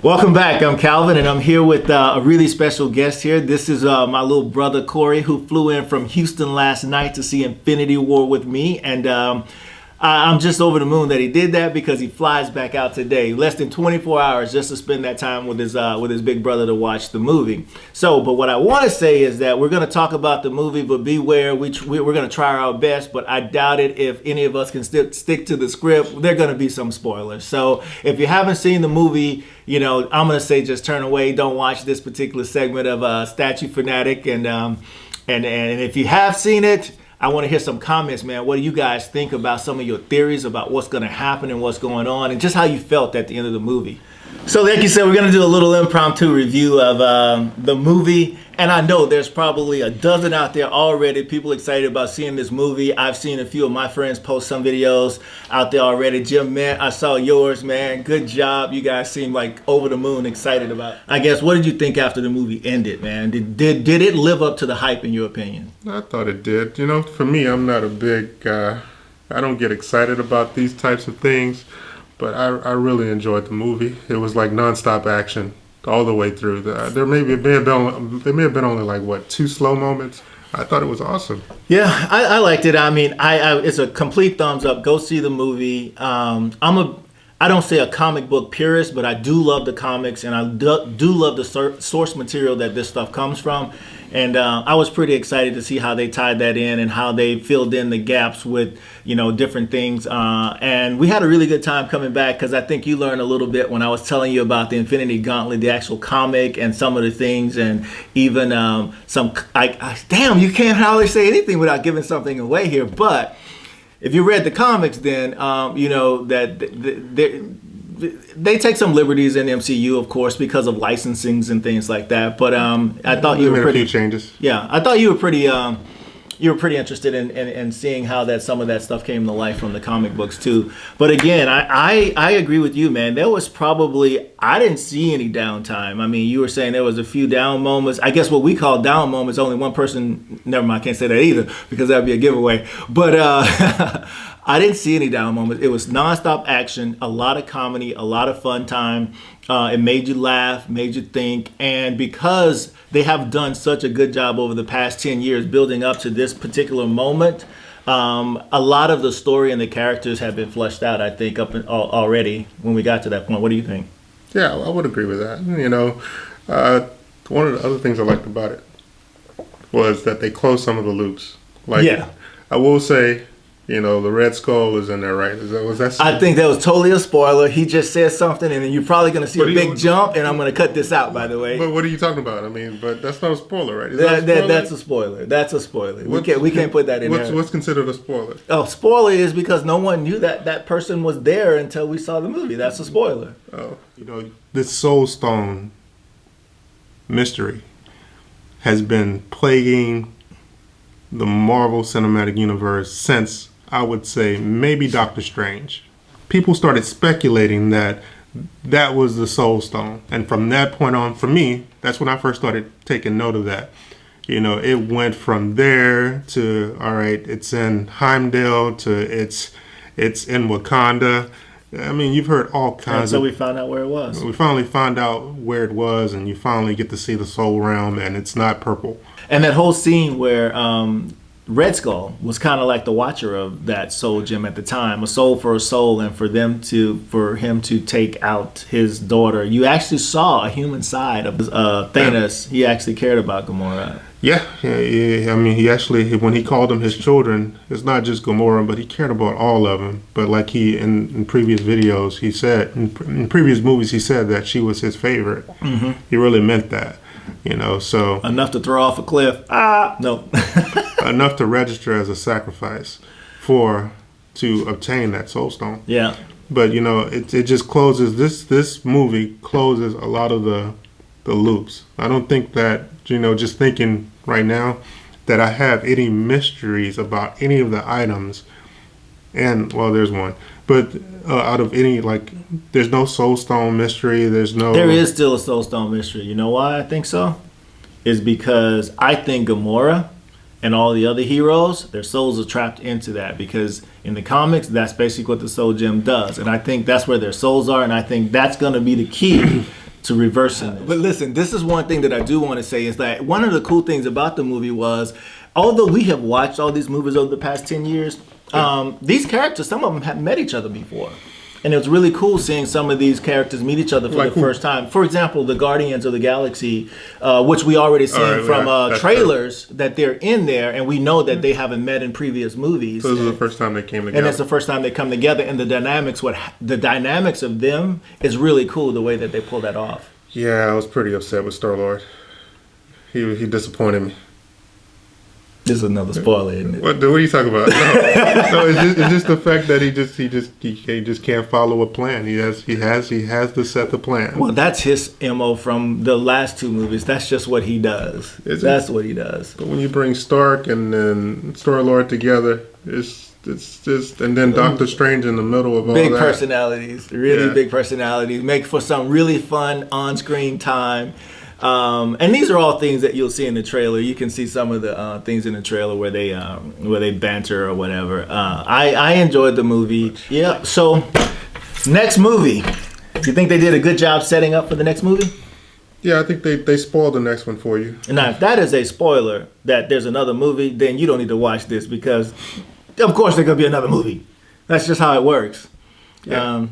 Welcome back. I'm Calvin, and I'm here with a really special guest here. This is my little brother Corey, who flew in from Houston last night to see Infinity War with me, and I'm just over the moon that he did that because he flies back out today, less than 24 hours, just to spend that time with his big brother to watch the movie. But what I want to say is that we're going to talk about the movie, but beware, we're going to try our best, but I doubt it if any of us can stick to the script. There are going to be some spoilers. So if you haven't seen the movie, I'm going to say just turn away. Don't watch this particular segment of Statue Fanatic. And if you have seen it, I want to hear some comments, man. What do you guys think about some of your theories about what's going to happen and what's going on, and just how you felt at the end of the movie? So like you said, we're going to do a little impromptu review of the movie. And I know there's probably a dozen out there already, people excited about seeing this movie. I've seen a few of my friends post some videos out there already. Jim, man, I saw yours, man. Good job. You guys seem like over the moon excited about it. I guess, what did you think after the movie ended, man? Did it live up to the hype in your opinion? I thought it did. For me, I'm not a big, I don't get excited about these types of things. But I really enjoyed the movie. It was like nonstop action all the way through. There may have been only like two slow moments. I thought it was awesome. Yeah, I liked it. I mean, it's a complete thumbs up. Go see the movie. I don't say a comic book purist, but I do love the comics, and I do love the source material that this stuff comes from. And I was pretty excited to see how they tied that in and how they filled in the gaps with, different things. And we had a really good time coming back, because I think you learned a little bit when I was telling you about the Infinity Gauntlet, the actual comic, and some of the things, and even damn, you can't hardly say anything without giving something away here. But if you read the comics, then that they take some liberties in the MCU, of course, because of licensings and things like that. But I thought you were pretty. A few changes. Yeah, I thought you were pretty. You were pretty interested in seeing how some of that stuff came to life from the comic books too. But again, I agree with you, man. There was I didn't see any downtime. I mean, you were saying there was a few down moments. I guess what we call down moments, only one person. Never mind, I can't say that either because that would be a giveaway. But I didn't see any down moments. It was nonstop action, a lot of comedy, a lot of fun time. It made you laugh, made you think. And because they have done such a good job over the past 10 years building up to this particular moment, a lot of the story and the characters have been fleshed out, I think, already when we got to that point. What do you think? Yeah, I would agree with that. One of the other things I liked about it was that they closed some of the loops. I will say, the Red Skull is in there, right? Was that? I think that was totally a spoiler. He just said something, and then you're probably going to see a big jump, and I'm going to cut this out, by the way. But what are you talking about? I mean, but that's not a spoiler, right? That's a spoiler. That's a spoiler. We can't put that in there. What's considered a spoiler? Oh, spoiler is because no one knew that person was there until we saw the movie. That's a spoiler. Oh, this Soul Stone mystery has been plaguing the Marvel Cinematic Universe since, I would say, maybe Doctor Strange. People started speculating that was the Soul Stone. And from that point on, for me, that's when I first started taking note of that. It went from there to, all right, it's in Heimdall, to it's in Wakanda. I mean, you've heard all kinds of... So we found out where it was. We finally found out where it was, and you finally get to see the Soul Realm, and it's not purple. And that whole scene where Red Skull was kind of like the watcher of that soul gem at the time, a soul for a soul, and for him to take out his daughter. You actually saw a human side of Thanos. He actually cared about Gamora. Yeah. I mean, he actually, when he called them his children, it's not just Gamora, but he cared about all of them. But like in previous videos, he said, in previous movies, he said that she was his favorite. Mm-hmm. He really meant that. So enough to throw off a cliff. No. Enough to register as a sacrifice to obtain that Soul Stone. Yeah. But it just closes this movie closes a lot of the loops. I don't think that just thinking right now that I have any mysteries about any of the items. And well, there's one, but out of any, there's no Soul Stone mystery. There is still a Soul Stone mystery. You know why I think so? Is because I think Gamora and all the other heroes, their souls are trapped into that, because in the comics, that's basically what the Soul Gem does. And I think that's where their souls are, and I think that's going to be the key to reversing this. But listen, this is one thing that I do want to say is that one of the cool things about the movie was, although we have watched all these movies over the past 10 years, these characters, some of them have met each other before. And it was really cool seeing some of these characters meet each other for the first time. For example, the Guardians of the Galaxy, which we already seen from trailers that they're in there, and we know that they haven't met in previous movies. So this is the first time they came together. And it's the first time they come together, and the dynamics of them is really cool, the way that they pull that off. Yeah, I was pretty upset with Star-Lord. He disappointed me. This is another spoiler, isn't it? What are you talking about? No, it's just the fact that he just can't follow a plan. He has to set the plan. Well, that's his MO from the last two movies. That's just what he does. That's what he does. But when you bring Stark and then Star-Lord together, it's just, and then Doctor Strange in the middle of all that. Big personalities, really big personalities. Make for some really fun on-screen time. And these are all things that you'll see in the trailer. You can see some of the things in the trailer where they banter or whatever. I enjoyed the movie. Yeah. So next movie, you think they did a good job setting up for the next movie? Yeah, I think they spoiled the next one for you. Now, if that is a spoiler that there's another movie, then you don't need to watch this because, of course, there's gonna be another movie. That's just how it works. Yeah.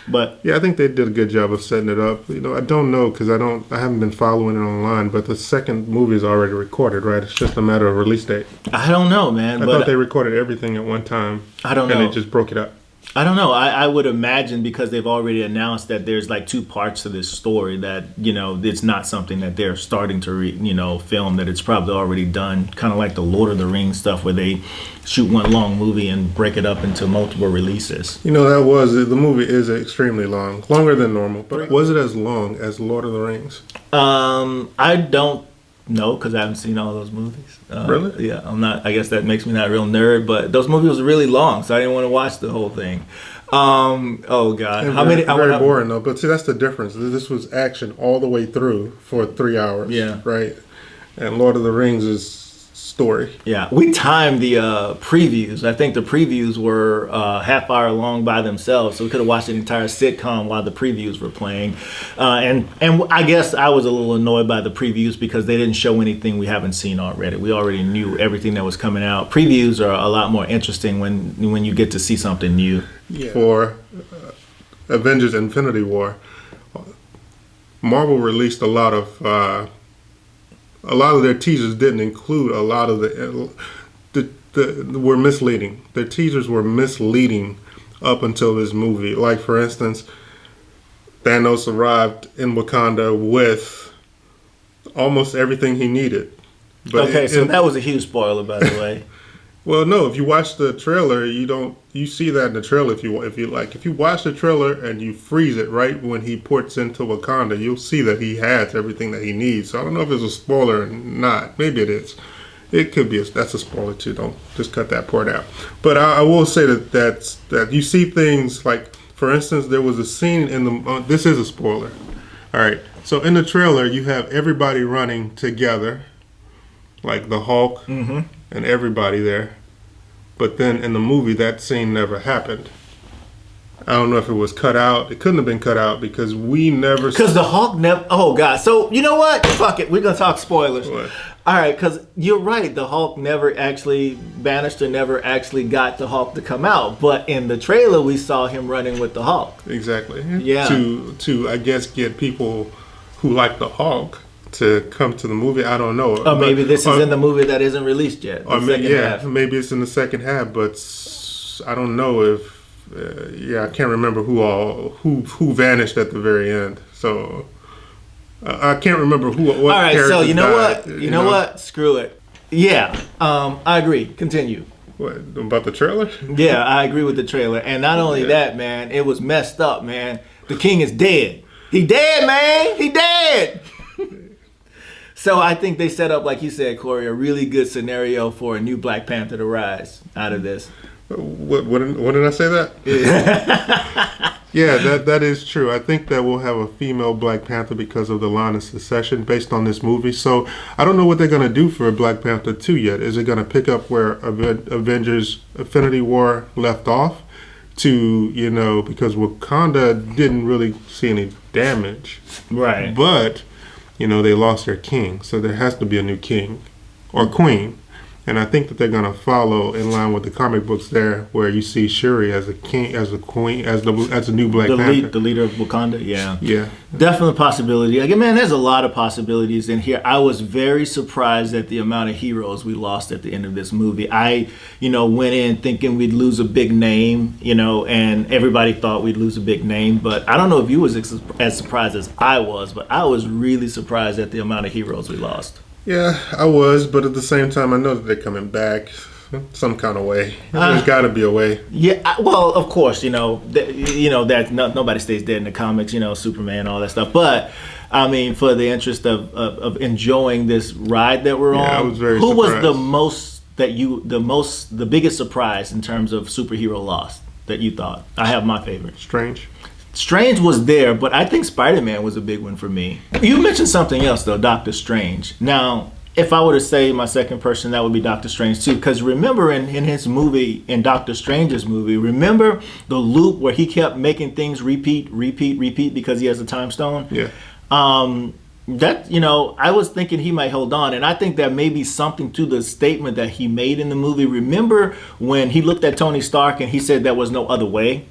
But yeah, I think they did a good job of setting it up. I don't know because I haven't been following it online. But the second movie is already recorded, right? It's just a matter of release date. I don't know, man. I thought they recorded everything at one time. I don't know. And they just broke it up. I don't know. I would imagine because they've already announced that there's like two parts to this story that, it's not something that they're starting to, film, that it's probably already done. Kind of like the Lord of the Rings stuff where they shoot one long movie and break it up into multiple releases. The movie is extremely long, longer than normal. But was it as long as Lord of the Rings? I don't know because I haven't seen all those movies. Really? Yeah, I'm not. I guess that makes me not a real nerd. But those movies were really long, so I didn't want to watch the whole thing. Oh God, how many? Very boring though. But see, that's the difference. This was action all the way through for 3 hours. Yeah. Right. And Lord of the Rings is story. Yeah, we timed the previews. I think the previews were half hour long by themselves, so we could have watched an entire sitcom while the previews were playing. And I guess I was a little annoyed by the previews because they didn't show anything we haven't seen already. We already knew everything that was coming out. Previews are a lot more interesting when you get to see something new. Yeah. For Avengers: Infinity War, Marvel released a lot of their teasers didn't include a lot of were misleading. Their teasers were misleading up until this movie. Like, for instance, Thanos arrived in Wakanda with almost everything he needed. But that was a huge spoiler, by the way. Well, no, if you watch the trailer, you see that in the trailer if you watch the trailer and you freeze it right when he ports into Wakanda, you'll see that he has everything that he needs. So I don't know if it's a spoiler or not. Maybe it is. It could be. That's a spoiler too. Don't just cut that part out. But I will say that you see things like, for instance, there was a scene in the. This is a spoiler. All right. So in the trailer, you have everybody running together, like the Hulk. Mm-hmm. And everybody there. But then in the movie, that scene never happened. I don't know if it was cut out. It couldn't have been cut out because we never... Because the Hulk never... Oh, God. So, you know what? Fuck it. We're going to talk spoilers. What? All right, because you're right. The Hulk never actually... Bannister never actually got the Hulk to come out. But in the trailer, we saw him running with the Hulk. Exactly. Yeah. To I guess, get people who like the Hulk to come to the movie. I don't know. Or maybe this is in the movie that isn't released yet. Maybe it's in the second half, but I don't know if. I can't remember who vanished at the very end. So I can't remember what. All right, so you know died, what? You know what? Screw it. Yeah, I agree. Continue. What about the trailer? Yeah, I agree with the trailer, and not only that, man, it was messed up, man. The king is dead. He dead, man. He dead. So I think they set up, like you said, Corey, a really good scenario for a new Black Panther to rise out of this. What did I say that? Yeah, that is true. I think that we'll have a female Black Panther because of the line of succession based on this movie. So I don't know what they're going to do for Black Panther 2 yet. Is it going to pick up where Avengers Infinity War left off because Wakanda didn't really see any damage. Right. But, they lost their king. So there has to be a new king or queen. And I think that they're going to follow in line with the comic books there, where you see Shuri as a king, as a queen, as the new Black Panther. The leader of Wakanda, yeah. Yeah. Definitely a possibility. Again, man, there's a lot of possibilities in here. I was very surprised at the amount of heroes we lost at the end of this movie. I, went in thinking we'd lose a big name, and everybody thought we'd lose a big name. But I don't know if you was as surprised as I was, but I was really surprised at the amount of heroes we lost. Yeah, I was, but at the same time, I know that they're coming back some kind of way. There's got to be a way. Yeah, well, of course, that nobody stays dead in the comics, Superman, all that stuff. But I mean, for the interest of enjoying this ride that we're on, I was very who surprised. was the biggest surprise in terms of superhero loss that you thought? I have my favorite. Strange was there, but I think Spider-Man was a big one for me. You mentioned something else, though, Doctor Strange. Now, if I were to say my second person, that would be Doctor Strange, too. Because remember in his movie, in Doctor Strange's movie, remember the loop where he kept making things repeat because he has a time stone? Yeah. I was thinking he might hold on, and I think there may be something to the statement that he made in the movie. Remember when he looked at Tony Stark and he said there was no other way?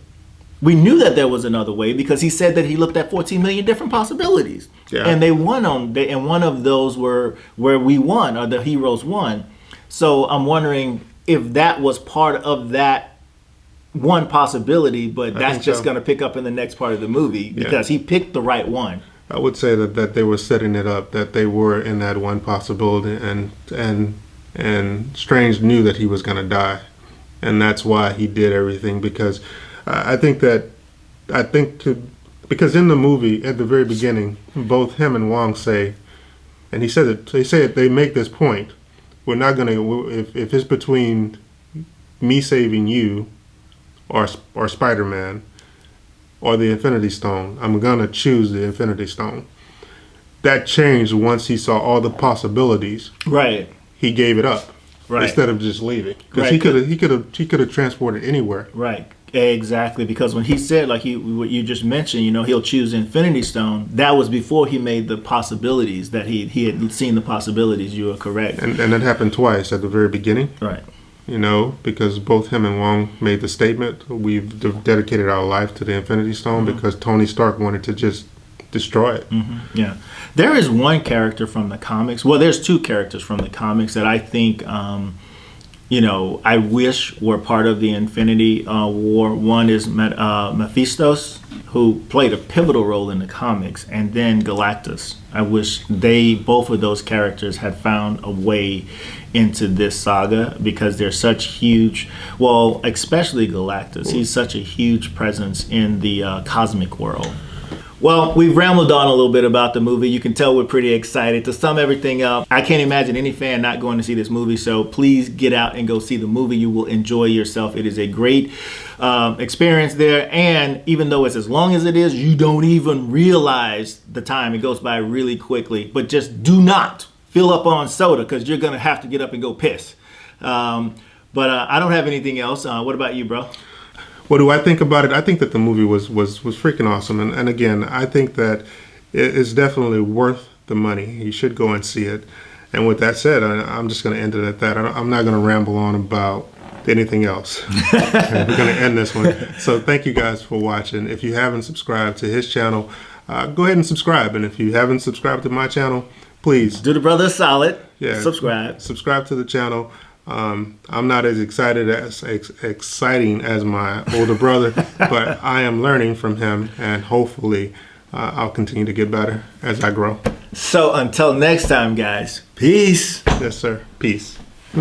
We knew that there was another way because he said that he looked at 14 million different possibilities. Yeah. And they won and one of those were where we won, or the heroes won. So I'm wondering if that was part of that one possibility, but that's just going to pick up in the next part of the movie because he picked the right one. I would say that they were setting it up, that they were in that one possibility, and Strange knew that he was going to die. And that's why he did everything, because because in the movie at the very beginning, both him and Wong say, and they make this point: we're not gonna, if it's between me saving you, or Spider-Man, or the Infinity Stone, I'm gonna choose the Infinity Stone. That changed once he saw all the possibilities. Right. He gave it up. Right. Instead of just leaving, because he could have transported anywhere. Right. Exactly, because when he said, like what you just mentioned, he'll choose Infinity Stone. That was before he made the possibilities. That he had seen the possibilities. You are correct. And that happened twice at the very beginning. Right. Because both him and Wong made the statement, we've dedicated our life to the Infinity Stone, because Tony Stark wanted to just destroy it. Mm-hmm. Yeah. There is one character from the comics. Well, there's two characters from the comics that I think, I wish were part of the Infinity War. One is Mephistos, who played a pivotal role in the comics, and then Galactus. I wish both of those characters had found a way into this saga, because they're such huge, especially Galactus. He's such a huge presence in the cosmic world. Well, we've rambled on a little bit about the movie. You can tell we're pretty excited. To sum everything up, I can't imagine any fan not going to see this movie, so please get out and go see the movie. You will enjoy yourself. It is a great experience there, and even though it's as long as it is, you don't even realize the time. It goes by really quickly, but just do not fill up on soda, because you're going to have to get up and go piss. But I don't have anything else. What about you, bro? What do I think about it? I think that the movie was freaking awesome. And again, I think that it's definitely worth the money. You should go and see it. And with that said, I'm just going to end it at that. I'm not going to ramble on about anything else. We're going to end this one. So thank you guys for watching. If you haven't subscribed to his channel, go ahead and subscribe. And if you haven't subscribed to my channel, please do the brother a solid. Yeah, subscribe to the channel. I'm not as exciting as my older brother, but I am learning from him, and hopefully I'll continue to get better as I grow. So until next time, guys, peace. Yes, sir. Peace.